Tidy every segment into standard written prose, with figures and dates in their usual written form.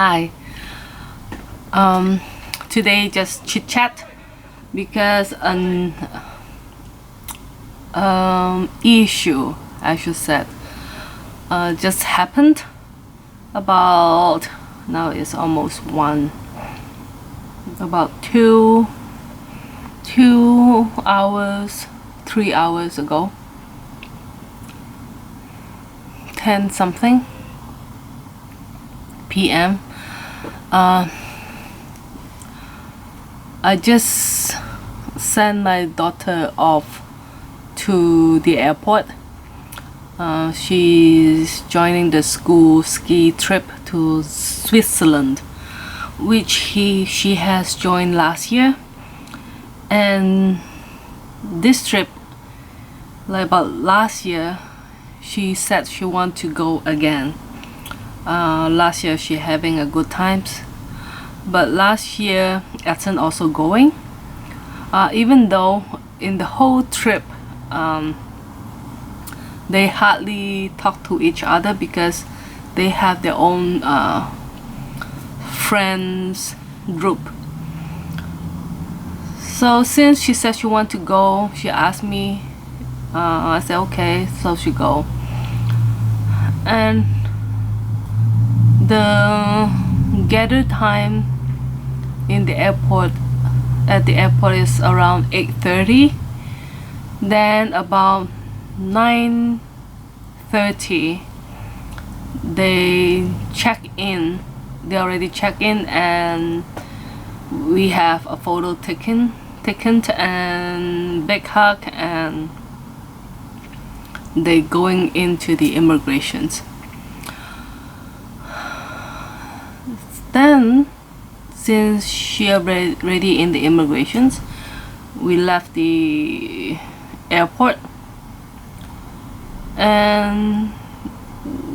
Hi. Today just chit chat because an issue, I should say, just happened about now it's almost about 2 hours, 3 hours ago, 10 something p.m. I just sent my daughter off to the airport. She's joining the school ski trip to Switzerland, which she has joined last year. And this trip, like about last year, she said she want to go again. Last year she having a good times, but last year Edson also going, even though in the whole trip they hardly talk to each other because they have their own friends group. So since she said she want to go, she asked me, I said okay, so she go. And the gather time in the airport is around 8:30. Then about 9:30 they check in. They already check in, and we have a photo taken and big hug, and they going into the immigrations. Then, since she already in the immigrations, we left the airport, and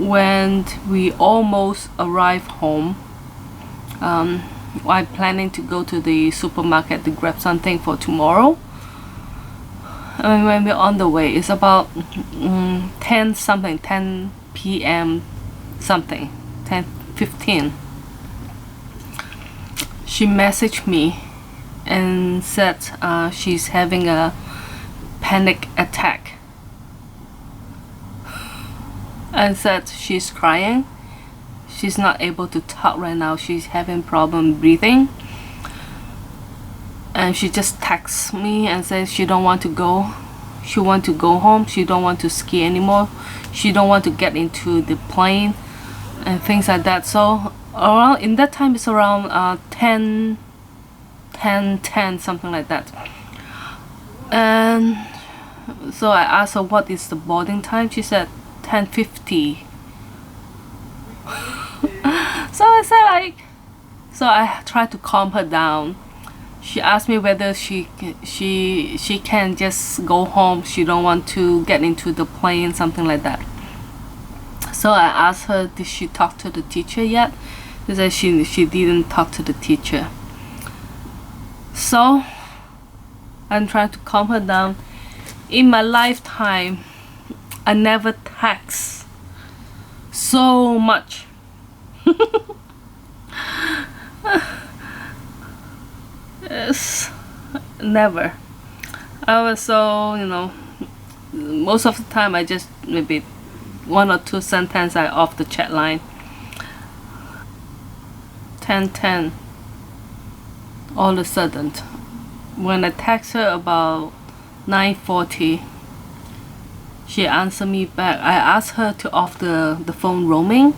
when we almost arrived home, I'm planning to go to the supermarket to grab something for tomorrow. And when we're on the way, it's about 10 p.m. something, 10:15. She messaged me and said she's having a panic attack, and said she's crying. She's not able to talk right now. She's having problem breathing, and she just texts me and says she don't want to go. She want to go home. She don't want to ski anymore. She don't want to get into the plane and things like that. So around in that time it's around 10 something like that. And so I asked her what is the boarding time. She said 10:50. So I said so I tried to calm her down. She asked me whether she can just go home. She don't want to get into the plane, something like that. So I asked her, did she talk to the teacher yet? She said she didn't talk to the teacher. So I'm trying to calm her down. In my lifetime, I never text so much. Yes, never. I was so, most of the time I just maybe 1 or 2 sentences I off the chat line. 10:10. All of a sudden, when I text her about 9:40, she answered me back. I asked her to off the phone roaming,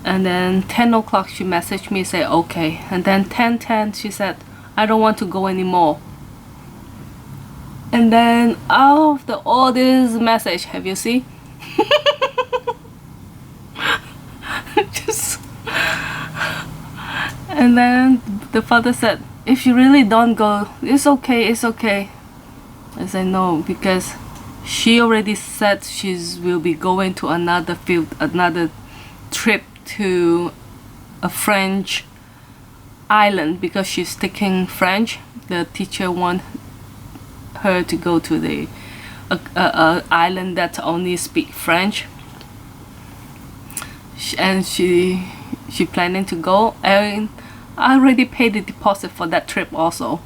and then 10 o'clock she messaged me, say okay, and then 10:10 she said I don't want to go anymore. And then out of all this message, have you seen? And then the father said, if you really don't go, it's okay. I said no, because she already said she will be going to another trip to a French island because she's taking French. The teacher want her to go to the island that only speak French, and she she planning to go, and I already paid the deposit for that trip also.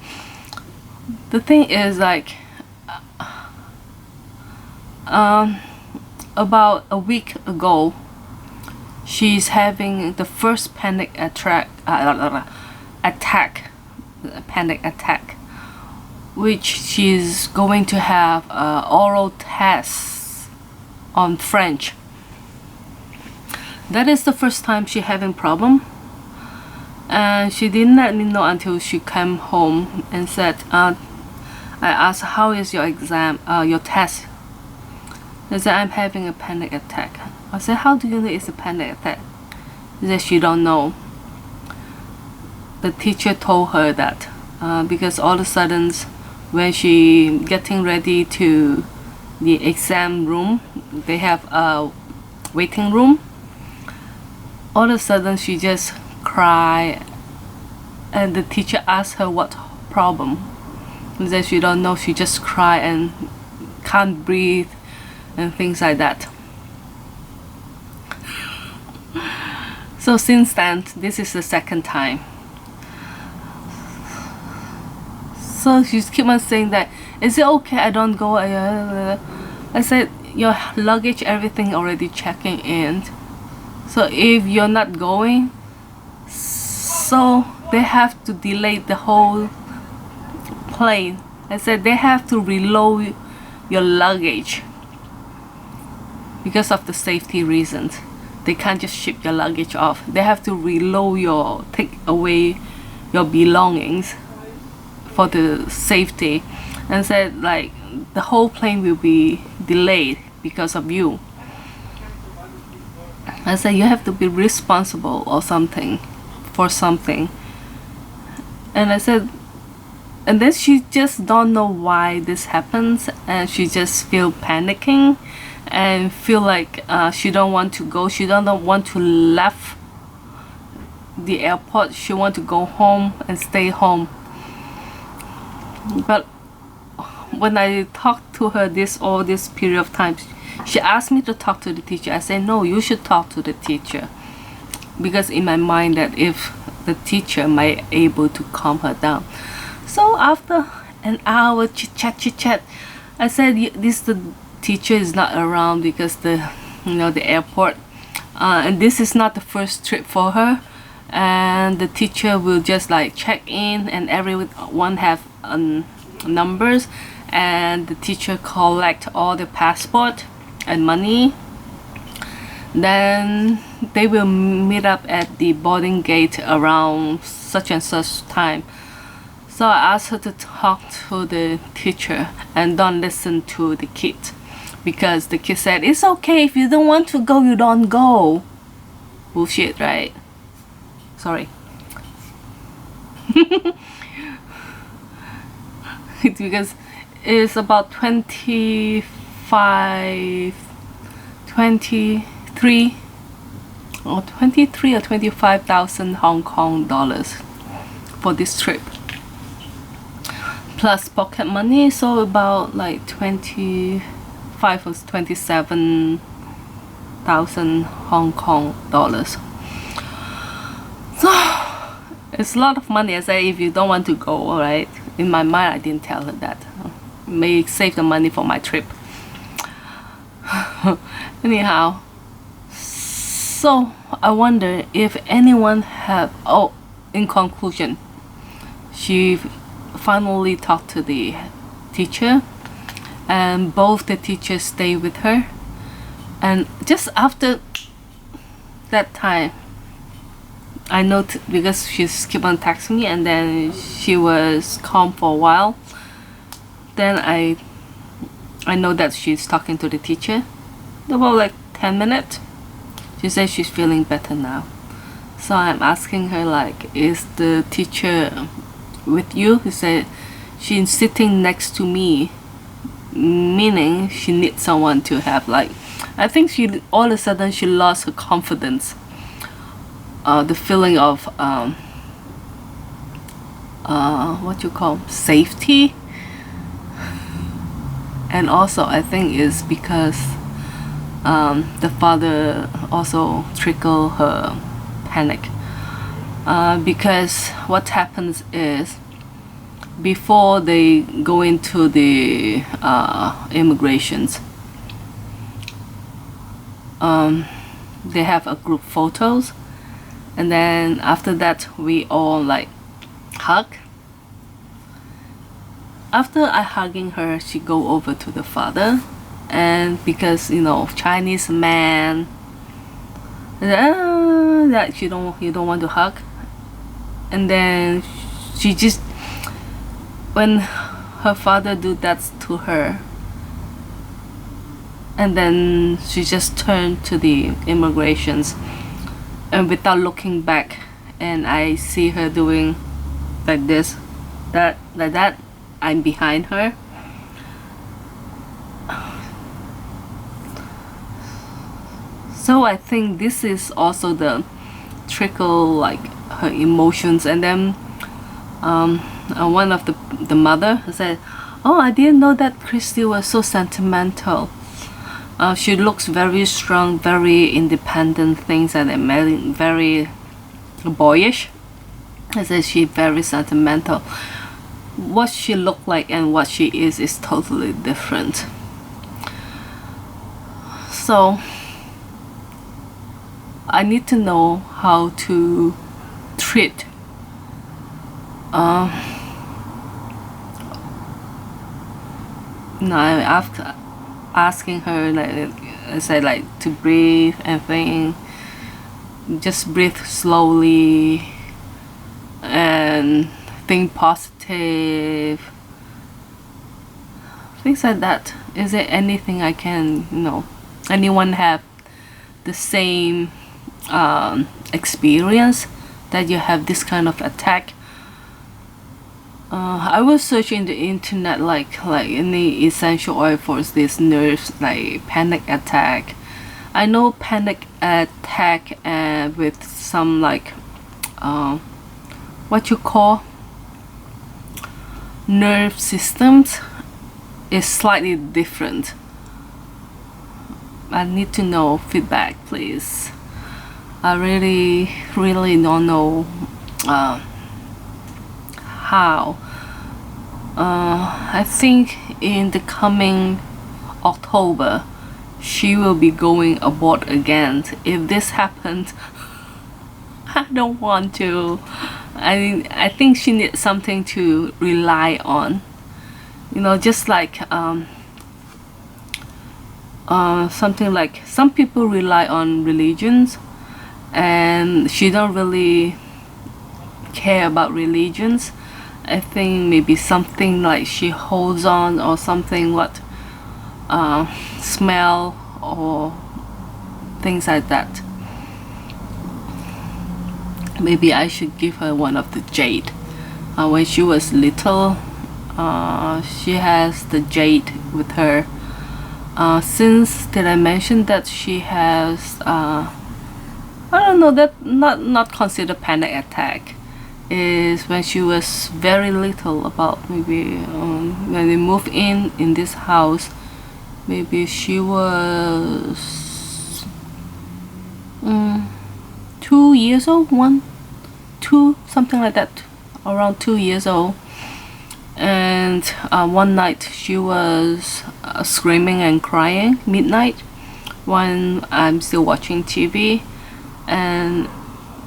The thing is, like, about a week ago, she's having the first panic attack, which she's going to have oral tests on French. That is the first time she having problem, and she didn't let me know until she came home and said, I asked, how is your exam, your test? She said, I'm having a panic attack. I said, how do you know it's a panic attack? She said, she don't know. The teacher told her that because all of a sudden when she getting ready to the exam room, they have a waiting room. All of a sudden she just cry, and the teacher asked her what problem. She said she don't know, she just cry and can't breathe and things like that. So since then, this is the second time. So she keep on saying that, is it okay I don't go? I said, your luggage, everything already checking in. So if you're not going, so they have to delay the whole plane. I said they have to reload your luggage because of the safety reasons. They can't just ship your luggage off. They have to reload take away your belongings for the safety. And said, like, the whole plane will be delayed because of you. I said, you have to be responsible or something for something. And I said, and then she just don't know why this happens, and she just feel panicking and feel like she don't want to go. She don't want to leave the airport. She want to go home and stay home. But when I talked to her all this period of time, she asked me to talk to the teacher. I said, no, you should talk to the teacher, because in my mind that if the teacher might able to calm her down. So after an hour chit chat, I said, the teacher is not around because the airport, and this is not the first trip for her, and the teacher will just like check in, and everyone have numbers, and the teacher collect all the passport and money. Then they will meet up at the boarding gate around such and such time. So I asked her to talk to the teacher and don't listen to the kid, because the kid said, it's okay, if you don't want to go, you don't go. Bullshit, right? Sorry. Because it's about 23 or 25,000 Hong Kong dollars for this trip, plus pocket money, so about like 25 or 27,000 Hong Kong dollars. So it's a lot of money. I say, if you don't want to go, alright. In my mind, I didn't tell her that. May save the money for my trip. Anyhow, so I wonder if anyone have, in conclusion, she finally talked to the teacher, and both the teachers stay with her, and just after that time, I noticed, because she's keep on texting me, and then she was calm for a while. Then I know that she's talking to the teacher about like 10 minutes. She says she's feeling better now. So I'm asking her, like, is the teacher with you? She said she's sitting next to me, meaning she needs someone to have, like, I think she all of a sudden she lost her confidence. The feeling of what you call safety, and also I think is because the father also triggered her panic, because what happens is, before they go into the immigrations, they have a group photos, and then after that we all like hug. After I hugging her, she go over to the father, and because Chinese man, that you don't want to hug, and then she just, when her father do that to her, and then she just turned to the immigrations, and without looking back, and I see her doing like this, like that. I'm behind her. So I think this is also the trickle, like her emotions. And then one of the mother said, "Oh, I didn't know that Christy was so sentimental. She looks very strong, very independent, things and very boyish." I said she's very sentimental. What she looked like and what she is totally different. So I need to know how to treat I'm asking her, like I said, like to breathe and think, just breathe slowly and think positive, things like that. Is there anything I can, anyone have the same experience that you have this kind of attack? I was searching the internet, like any essential oil for this nerves, like panic attack. I know panic attack with some like what you call nerve systems is slightly different. I need to know feedback, please. I really don't know how. I think in the coming October she will be going abroad again. If this happens, I don't want to. I think she needs something to rely on, just like something like some people rely on religions, and she don't really care about religions. I think maybe something like she holds on, or something what smell or things like that. Maybe I should give her one of the jade. When she was little, she has the jade with her. Since did I mention that she has I don't know, that not considered panic attack, is when she was very little, about maybe when they moved in this house, maybe she was 2 years old, 2, something like that, around 2 years old. And one night she was screaming and crying midnight when I'm still watching TV. And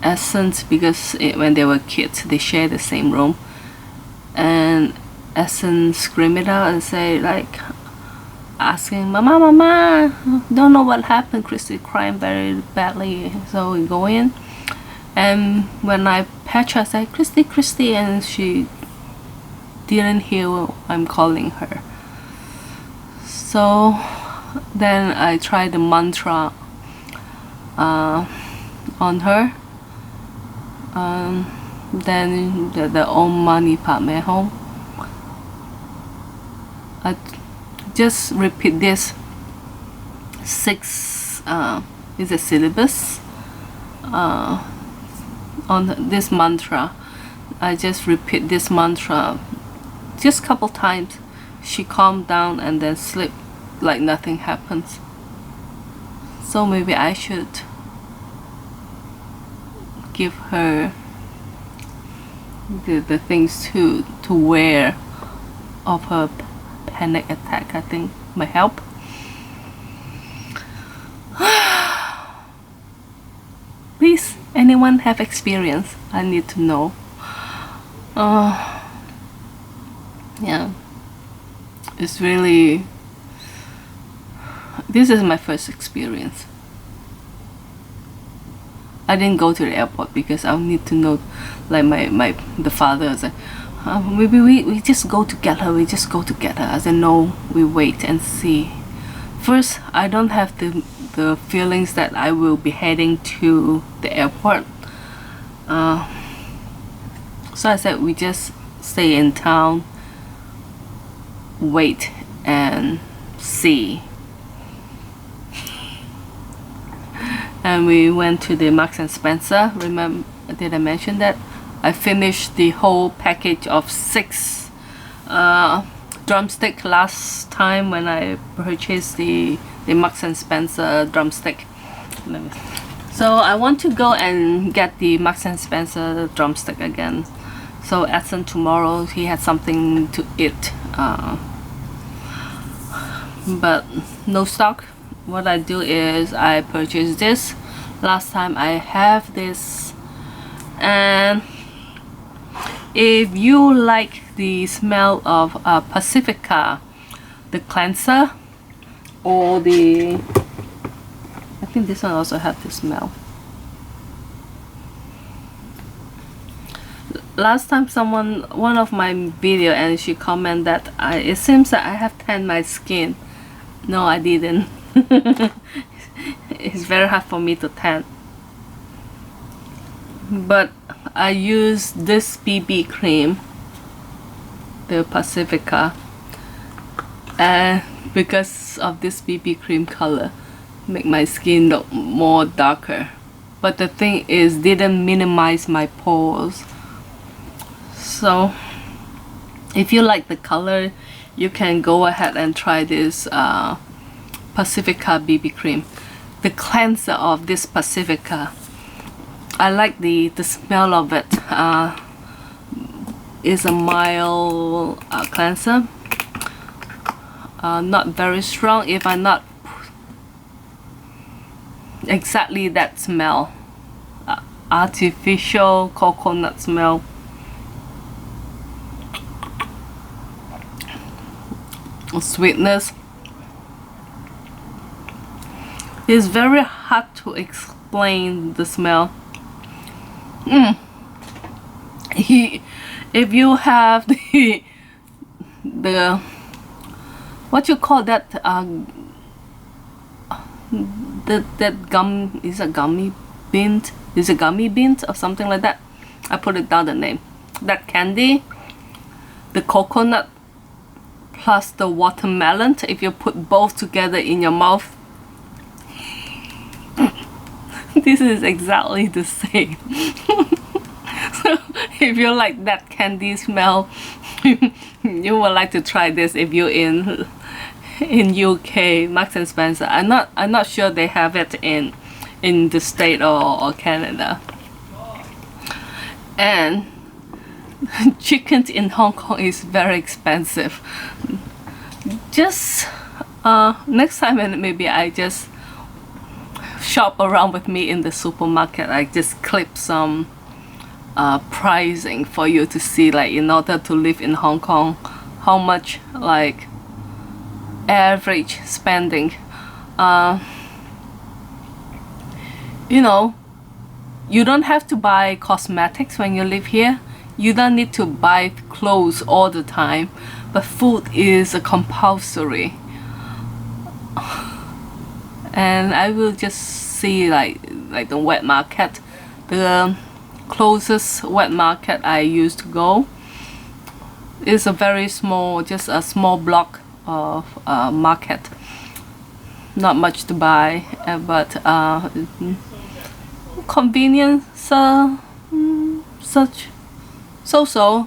Essence, because when they were kids they share the same room, and Essence screamed it out and say, like asking, mama, don't know what happened, Christy crying very badly. So we go in, and when I patch her, I say, Christy, and she didn't hear I'm calling her. So then I tried the mantra on her. Then the Om Mani Padme Hum. I just repeat this 6 is a syllabus on this mantra. I just repeat this mantra just couple times. She calmed down and then sleep like nothing happens. So maybe I should give her the things to wear of her panic attack. I think might help. Please, anyone have experience? I need to know. Yeah, it's really, this is my first experience. I didn't go to the airport because I need to know, like the father was like, maybe we just go to get her, I said no, we wait and see. First, I don't have the feelings that I will be heading to the airport, so I said we just stay in town, wait and see. And we went to the Marks and Spencer. Remember, did I mention that? I finished the whole package of 6 drumstick last time when I purchased the Marks and Spencer drumstick. So I want to go and get the Marks and Spencer drumstick again. So Edson tomorrow, he had something to eat, but no stock. What I do is I purchase this. Last time I have this, and if you like the smell of Pacifica, the cleanser, or the, I think this one also have the smell. Last time one of my video, and she commented that it seems that I have tanned my skin. No, I didn't. It's very hard for me to tan, but I use this BB cream, the Pacifica, and because of this BB cream color make my skin look more darker, but the thing is didn't minimize my pores. So if you like the color, you can go ahead and try this Pacifica BB cream. The cleanser of this Pacifica, I like the smell of it. Is a mild cleanser, not very strong. If I'm not exactly that smell, artificial coconut smell. Sweetness. It's very hard to explain the smell. If you have the what you call that, that gum, is a gummy bean, or something like that. I put it down the name. That candy, the coconut plus the watermelon, if you put both together in your mouth, this is exactly the same. So if you like that candy smell, you would like to try this if you're in UK, Marks and Spencer. I'm not sure they have it in the state or Canada. And chicken in Hong Kong is very expensive. Just next time, and maybe I just shop around with me in the supermarket. I just clip some pricing for you to see, like, in order to live in Hong Kong, how much like average spending. You know, you don't have to buy cosmetics when you live here. You don't need to buy clothes all the time, but food is a compulsory. And I will just see like the wet market. The closest wet market I used to go is a very small, just a small block of market. Not much to buy, but convenience, such so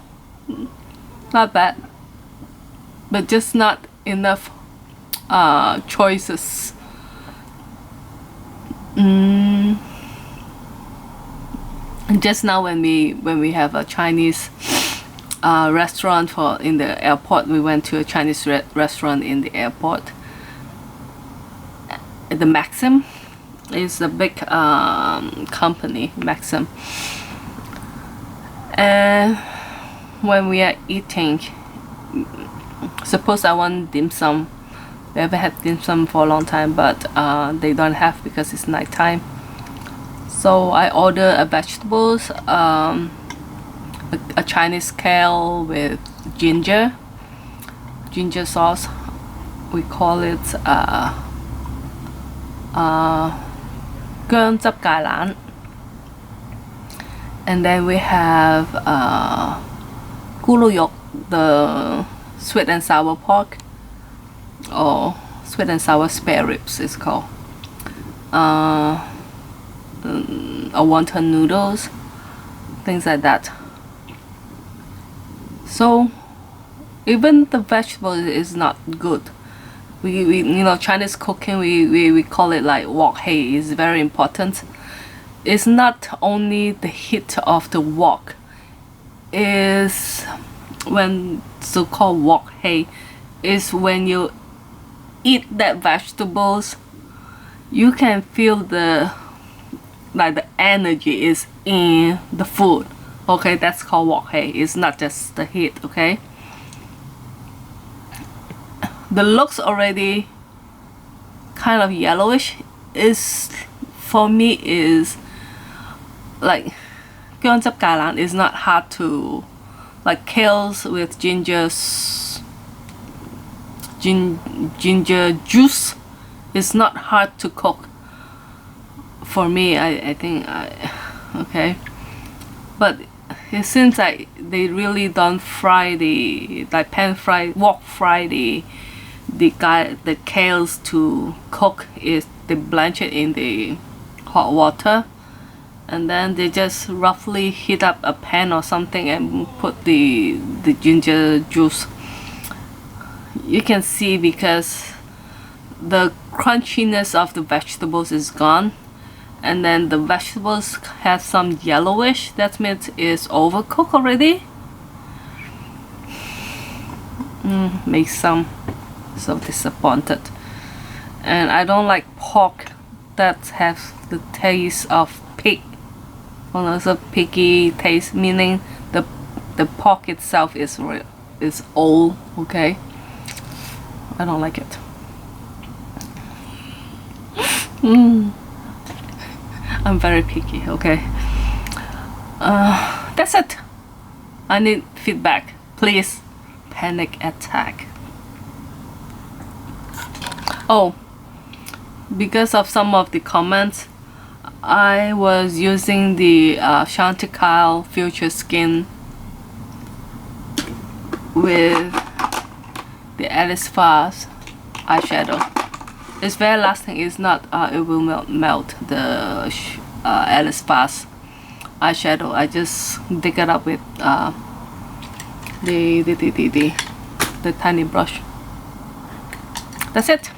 not bad, but just not enough choices. Just now when we have a Chinese restaurant in the airport, we went to a Chinese restaurant in the airport. The Maxim is a big company, Maxim. And when we are eating, suppose I want dim sum. We haven't had dim sum for a long time, but they don't have because it's nighttime. So I order a vegetables, a Chinese kale with ginger sauce. We call it cơm chắp cà rán. And then we have cua lô yok, the sweet and sour pork, or sweet and sour spare ribs it's called. Wonton noodles, things like that. So even the vegetable is not good. We you know, Chinese cooking, we call it like wok hei, is very important. It's not only the heat of the wok, is when so-called wok hei is when you eat that vegetables, you can feel the energy is in the food. Okay, that's called wok hei. It's not just the heat. Okay, the looks already kind of yellowish. Is for me is like cơm chắp cà rán is not hard to, like kales with ginger juice is not hard to cook for me. I think okay, but since they really don't fry the wok fry the kales to cook, is they blanch it in the hot water, and then they just roughly heat up a pan or something and put the ginger juice. You can see because the crunchiness of the vegetables is gone, and then the vegetables have some yellowish. That means it's overcooked already. Makes some so disappointed. And I don't like pork that has the taste of pig. Well, it's a piggy taste, meaning the pork itself is old. Okay, I don't like it. I'm very picky. Okay, that's it. I need feedback, please. Panic attack. Oh, because of some of the comments, I was using the Chantical Future Skin with the Alice Fast eyeshadow. It's very lasting. It's not it will melt the Alice Fast eyeshadow. I just dig it up with the tiny brush. That's it.